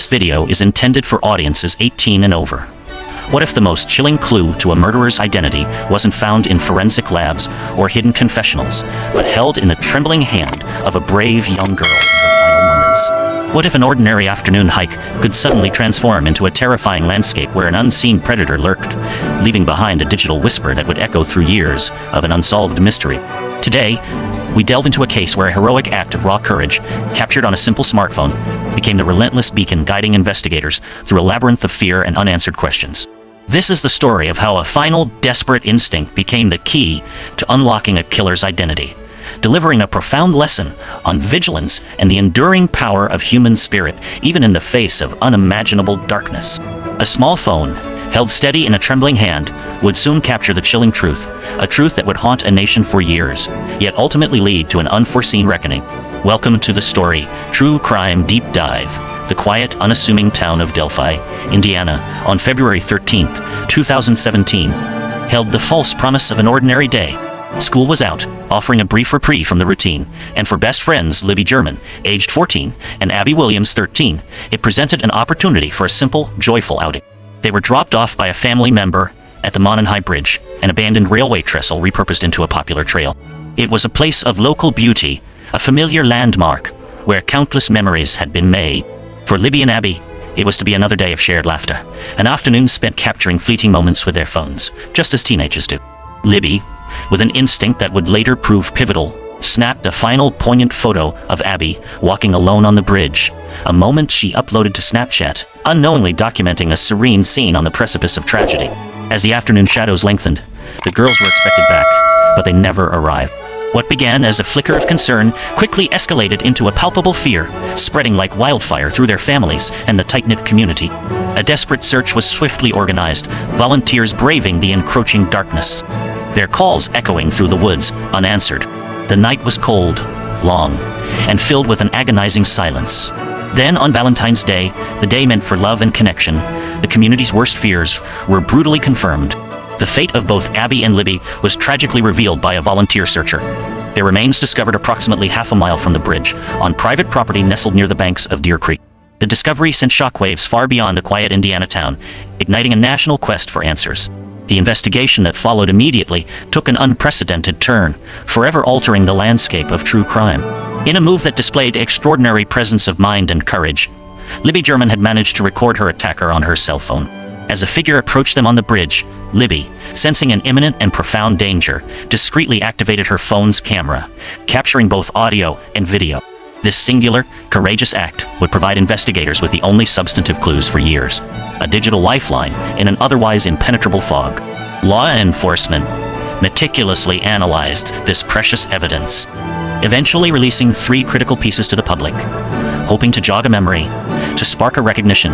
This video is intended for audiences 18 and over. What if the most chilling clue to a murderer's identity wasn't found in forensic labs or hidden confessionals, but held in the trembling hand of a brave young girl in her final moments? What if an ordinary afternoon hike could suddenly transform into a terrifying landscape where an unseen predator lurked, leaving behind a digital whisper that would echo through years of an unsolved mystery? Today, we delve into a case where a heroic act of raw courage, captured on a simple smartphone, became the relentless beacon guiding investigators through a labyrinth of fear and unanswered questions. This is the story of how a final, desperate instinct became the key to unlocking a killer's identity, delivering a profound lesson on vigilance and the enduring power of human spirit, even in the face of unimaginable darkness. A small phone, held steady in a trembling hand, would soon capture the chilling truth, a truth that would haunt a nation for years, yet ultimately lead to an unforeseen reckoning. Welcome to the story, True Crime Deep Dive. The quiet, unassuming town of Delphi, Indiana, on February 13, 2017, held the false promise of an ordinary day. School was out, offering a brief reprieve from the routine, and for best friends Libby German, aged 14, and Abby Williams, 13, it presented an opportunity for a simple, joyful outing. They were dropped off by a family member at the Mononhigh Bridge, an abandoned railway trestle repurposed into a popular trail. It was a place of local beauty, a familiar landmark, where countless memories had been made. For Libby and Abby, it was to be another day of shared laughter, an afternoon spent capturing fleeting moments with their phones, just as teenagers do. Libby, with an instinct that would later prove pivotal, snapped a final poignant photo of Abby walking alone on the bridge, a moment she uploaded to Snapchat, unknowingly documenting a serene scene on the precipice of tragedy. As the afternoon shadows lengthened, the girls were expected back, but they never arrived. What began as a flicker of concern quickly escalated into a palpable fear, spreading like wildfire through their families and the tight-knit community. A desperate search was swiftly organized, volunteers braving the encroaching darkness, their calls echoing through the woods, unanswered. The night was cold, long, and filled with an agonizing silence. Then, on Valentine's Day, the day meant for love and connection, the community's worst fears were brutally confirmed. The fate of both Abby and Libby was tragically revealed by a volunteer searcher. Their remains discovered approximately half a mile from the bridge, on private property nestled near the banks of Deer Creek. The discovery sent shockwaves far beyond the quiet Indiana town, igniting a national quest for answers. The investigation that followed immediately took an unprecedented turn, forever altering the landscape of true crime. In a move that displayed extraordinary presence of mind and courage, Libby German had managed to record her attacker on her cell phone. As a figure approached them on the bridge, Libby, sensing an imminent and profound danger, discreetly activated her phone's camera, capturing both audio and video. This singular, courageous act would provide investigators with the only substantive clues for years, a digital lifeline in an otherwise impenetrable fog. Law enforcement meticulously analyzed this precious evidence, eventually releasing 3 critical pieces to the public, hoping to jog a memory, to spark a recognition,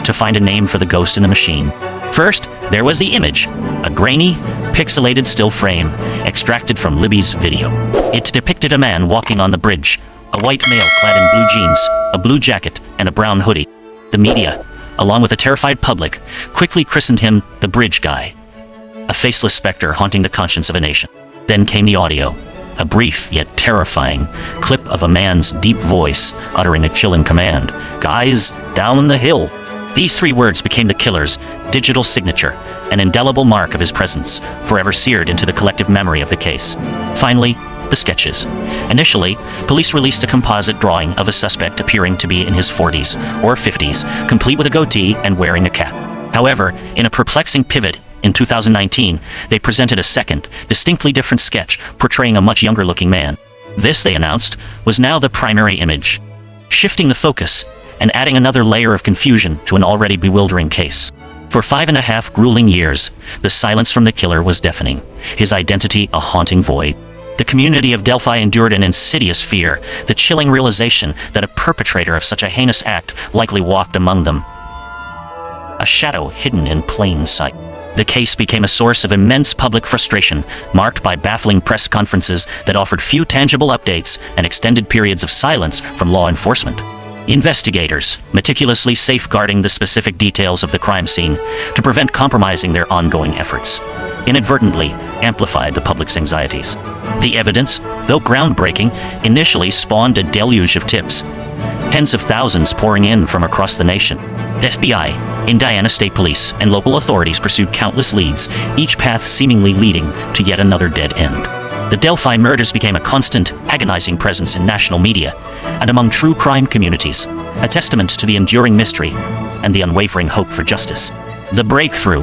to find a name for the ghost in the machine. First, there was the image, a grainy, pixelated still frame extracted from Libby's video. It depicted a man walking on the bridge, a white male clad in blue jeans, a blue jacket, and a brown hoodie. The media, along with a terrified public, quickly christened him the Bridge Guy, a faceless specter haunting the conscience of a nation. Then came the audio, a brief yet terrifying clip of a man's deep voice uttering a chilling command, "Guys, down the hill." These 3 words became the killer's digital signature, an indelible mark of his presence, forever seared into the collective memory of the case. Finally, the sketches. Initially, police released a composite drawing of a suspect appearing to be in his 40s or 50s, complete with a goatee and wearing a cap. However, in a perplexing pivot in 2019, they presented a second, distinctly different sketch portraying a much younger-looking man. This, they announced, was now the primary image, shifting the focus and adding another layer of confusion to an already bewildering case. For 5.5 grueling years, the silence from the killer was deafening, his identity a haunting void. The community of Delphi endured an insidious fear, the chilling realization that a perpetrator of such a heinous act likely walked among them, a shadow hidden in plain sight. The case became a source of immense public frustration, marked by baffling press conferences that offered few tangible updates and extended periods of silence from law enforcement. Investigators, meticulously safeguarding the specific details of the crime scene to prevent compromising their ongoing efforts, inadvertently amplified the public's anxieties. The evidence, though groundbreaking, initially spawned a deluge of tips, tens of thousands pouring in from across the nation. The FBI, Indiana State Police, and local authorities pursued countless leads, each path seemingly leading to yet another dead end. The Delphi murders became a constant, agonizing presence in national media and among true crime communities, a testament to the enduring mystery and the unwavering hope for justice. The breakthrough,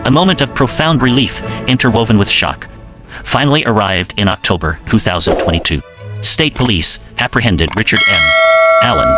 a moment of profound relief interwoven with shock, finally arrived in October 2022. State police apprehended Richard M. Allen,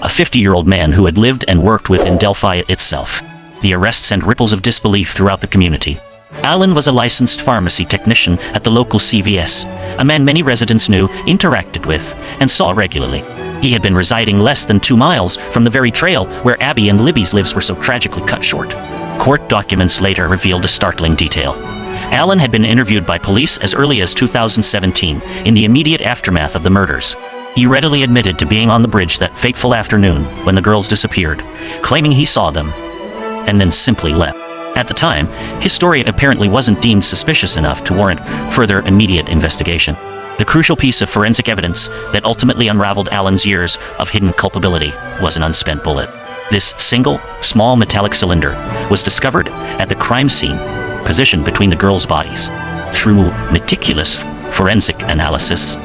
a 50-year-old man who had lived and worked within Delphi itself. The arrest sent ripples of disbelief throughout the community. Allen was a licensed pharmacy technician at the local CVS, a man many residents knew, interacted with, and saw regularly. He had been residing less than 2 miles from the very trail where Abby and Libby's lives were so tragically cut short. Court documents later revealed a startling detail. Allen had been interviewed by police as early as 2017, in the immediate aftermath of the murders. He readily admitted to being on the bridge that fateful afternoon when the girls disappeared, claiming he saw them, and then simply left. At the time, his story apparently wasn't deemed suspicious enough to warrant further immediate investigation. The crucial piece of forensic evidence that ultimately unraveled Allen's years of hidden culpability was an unspent bullet. This single, small metallic cylinder was discovered at the crime scene, positioned between the girls' bodies. Through meticulous forensic analysis,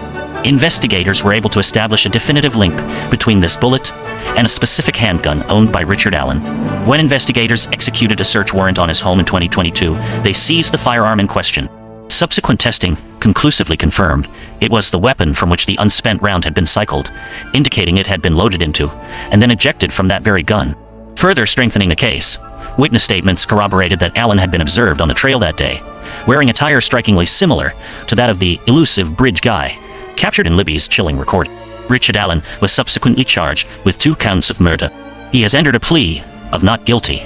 investigators were able to establish a definitive link between this bullet and a specific handgun owned by Richard Allen. When investigators executed a search warrant on his home in 2022, they seized the firearm in question. Subsequent testing conclusively confirmed it was the weapon from which the unspent round had been cycled, indicating it had been loaded into and then ejected from that very gun. Further strengthening the case, witness statements corroborated that Allen had been observed on the trail that day, wearing attire strikingly similar to that of the elusive bridge guy, captured in Libby's chilling recording. Richard Allen was subsequently charged with 2 counts of murder. He has entered a plea of not guilty,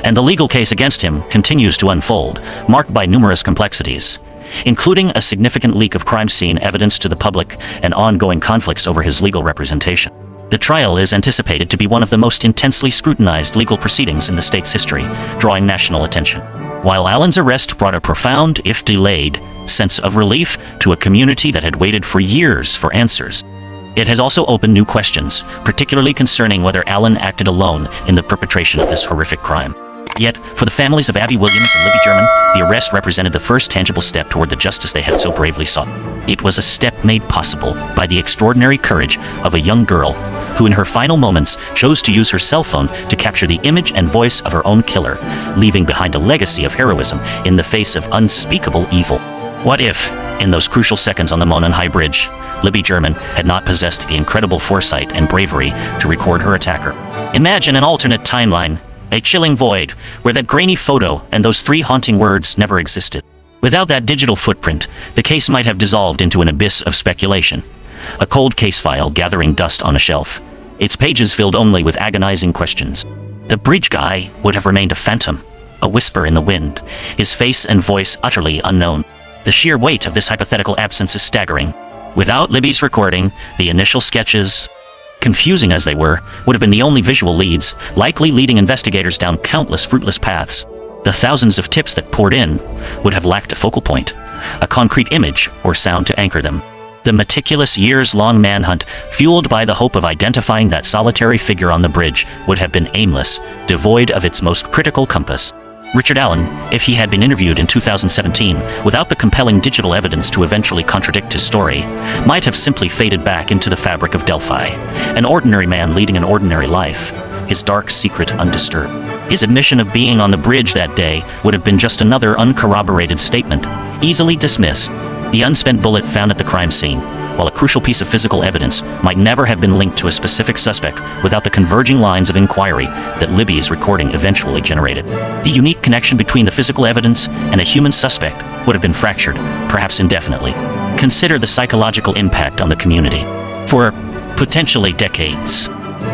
and the legal case against him continues to unfold, marked by numerous complexities, including a significant leak of crime scene evidence to the public and ongoing conflicts over his legal representation. The trial is anticipated to be one of the most intensely scrutinized legal proceedings in the state's history, drawing national attention. While Allen's arrest brought a profound, if delayed, sense of relief to a community that had waited for years for answers, it has also opened new questions, particularly concerning whether Allen acted alone in the perpetration of this horrific crime. Yet, for the families of Abby Williams and Libby German, the arrest represented the first tangible step toward the justice they had so bravely sought. It was a step made possible by the extraordinary courage of a young girl who in her final moments chose to use her cell phone to capture the image and voice of her own killer, leaving behind a legacy of heroism in the face of unspeakable evil. What if, in those crucial seconds on the Monon High Bridge, Libby German had not possessed the incredible foresight and bravery to record her attacker? Imagine an alternate timeline, a chilling void, where that grainy photo and those 3 haunting words never existed. Without that digital footprint, the case might have dissolved into an abyss of speculation, a cold case file gathering dust on a shelf, its pages filled only with agonizing questions. The bridge guy would have remained a phantom, a whisper in the wind, his face and voice utterly unknown. The sheer weight of this hypothetical absence is staggering. Without Libby's recording, the initial sketches, confusing as they were, would have been the only visual leads, likely leading investigators down countless fruitless paths. The thousands of tips that poured in would have lacked a focal point, a concrete image or sound to anchor them. The meticulous years-long manhunt, fueled by the hope of identifying that solitary figure on the bridge, would have been aimless, devoid of its most critical compass. Richard Allen, if he had been interviewed in 2017 without the compelling digital evidence to eventually contradict his story, might have simply faded back into the fabric of Delphi, an ordinary man leading an ordinary life, his dark secret undisturbed. His admission of being on the bridge that day would have been just another uncorroborated statement, easily dismissed. The unspent bullet found at the crime scene, while a crucial piece of physical evidence, might never have been linked to a specific suspect without the converging lines of inquiry that Libby's recording eventually generated. The unique connection between the physical evidence and a human suspect would have been fractured, perhaps indefinitely. Consider the psychological impact on the community. For potentially decades,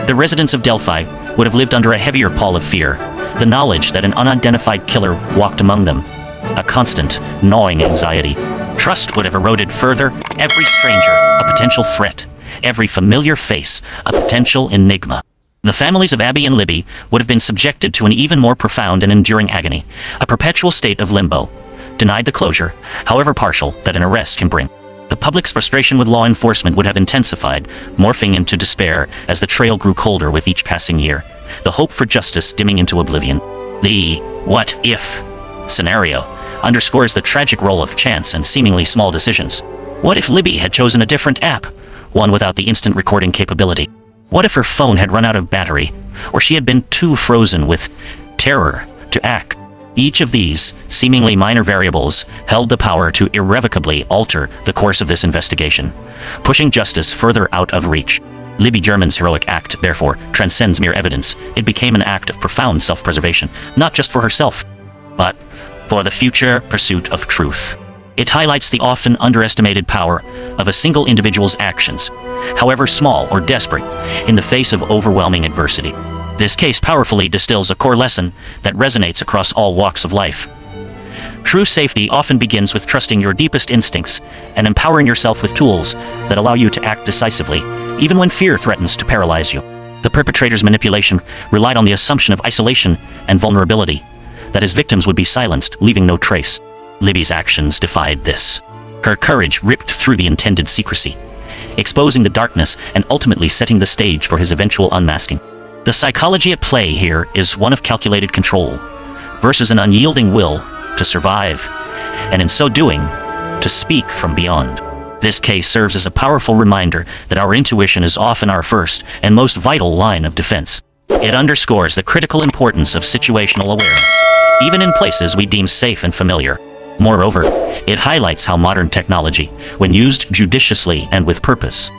the residents of Delphi would have lived under a heavier pall of fear, the knowledge that an unidentified killer walked among them, a constant, gnawing anxiety. Trust would have eroded further, every stranger a potential threat, every familiar face a potential enigma. The families of Abby and Libby would have been subjected to an even more profound and enduring agony, a perpetual state of limbo, denied the closure, however partial, that an arrest can bring. The public's frustration with law enforcement would have intensified, morphing into despair as the trail grew colder with each passing year, the hope for justice dimming into oblivion. The "what if" scenario underscores the tragic role of chance and seemingly small decisions. What if Libby had chosen a different app, one without the instant recording capability? What if her phone had run out of battery, or she had been too frozen with terror to act? Each of these, seemingly minor variables, held the power to irrevocably alter the course of this investigation, pushing justice further out of reach. Libby German's heroic act, therefore, transcends mere evidence. It became an act of profound self-preservation, not just for herself, but for the future pursuit of truth. It highlights the often underestimated power of a single individual's actions, however small or desperate, in the face of overwhelming adversity. This case powerfully distills a core lesson that resonates across all walks of life. True safety often begins with trusting your deepest instincts and empowering yourself with tools that allow you to act decisively, even when fear threatens to paralyze you. The perpetrator's manipulation relied on the assumption of isolation and vulnerability, that his victims would be silenced, leaving no trace. Libby's actions defied this. Her courage ripped through the intended secrecy, exposing the darkness and ultimately setting the stage for his eventual unmasking. The psychology at play here is one of calculated control versus an unyielding will to survive, and in so doing, to speak from beyond. This case serves as a powerful reminder that our intuition is often our first and most vital line of defense. It underscores the critical importance of situational awareness, even in places we deem safe and familiar. Moreover, it highlights how modern technology, when used judiciously and with purpose,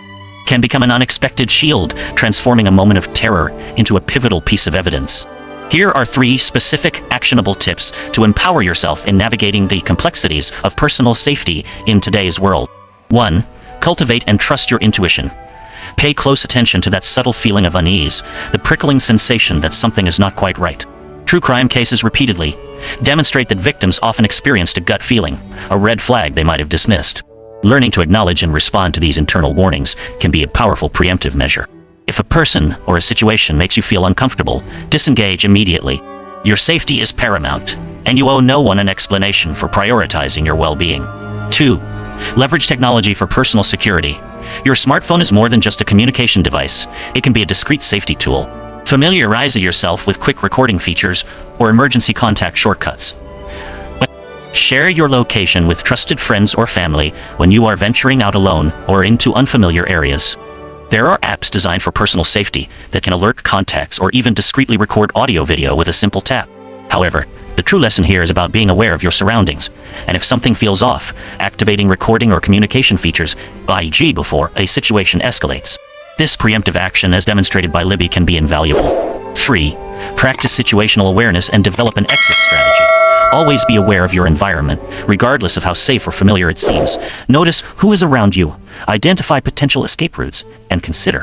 can become an unexpected shield, transforming a moment of terror into a pivotal piece of evidence. Here are 3 specific, actionable tips to empower yourself in navigating the complexities of personal safety in today's world. 1. Cultivate and trust your intuition. Pay close attention to that subtle feeling of unease, the prickling sensation that something is not quite right. True crime cases repeatedly demonstrate that victims often experienced a gut feeling, a red flag they might have dismissed. Learning to acknowledge and respond to these internal warnings can be a powerful preemptive measure. If a person or a situation makes you feel uncomfortable, disengage immediately. Your safety is paramount, and you owe no one an explanation for prioritizing your well-being. 2. Leverage technology for personal security. Your smartphone is more than just a communication device. It can be a discreet safety tool. Familiarize yourself with quick recording features or emergency contact shortcuts. Share your location with trusted friends or family when you are venturing out alone or into unfamiliar areas. There are apps designed for personal safety that can alert contacts or even discreetly record audio-video with a simple tap. However, the true lesson here is about being aware of your surroundings, and if something feels off, activating recording or communication features, e.g. before a situation escalates. This preemptive action, as demonstrated by Libby, can be invaluable. 3. Practice situational awareness and develop an exit strategy. Always be aware of your environment, regardless of how safe or familiar it seems. Notice who is around you, identify potential escape routes, and consider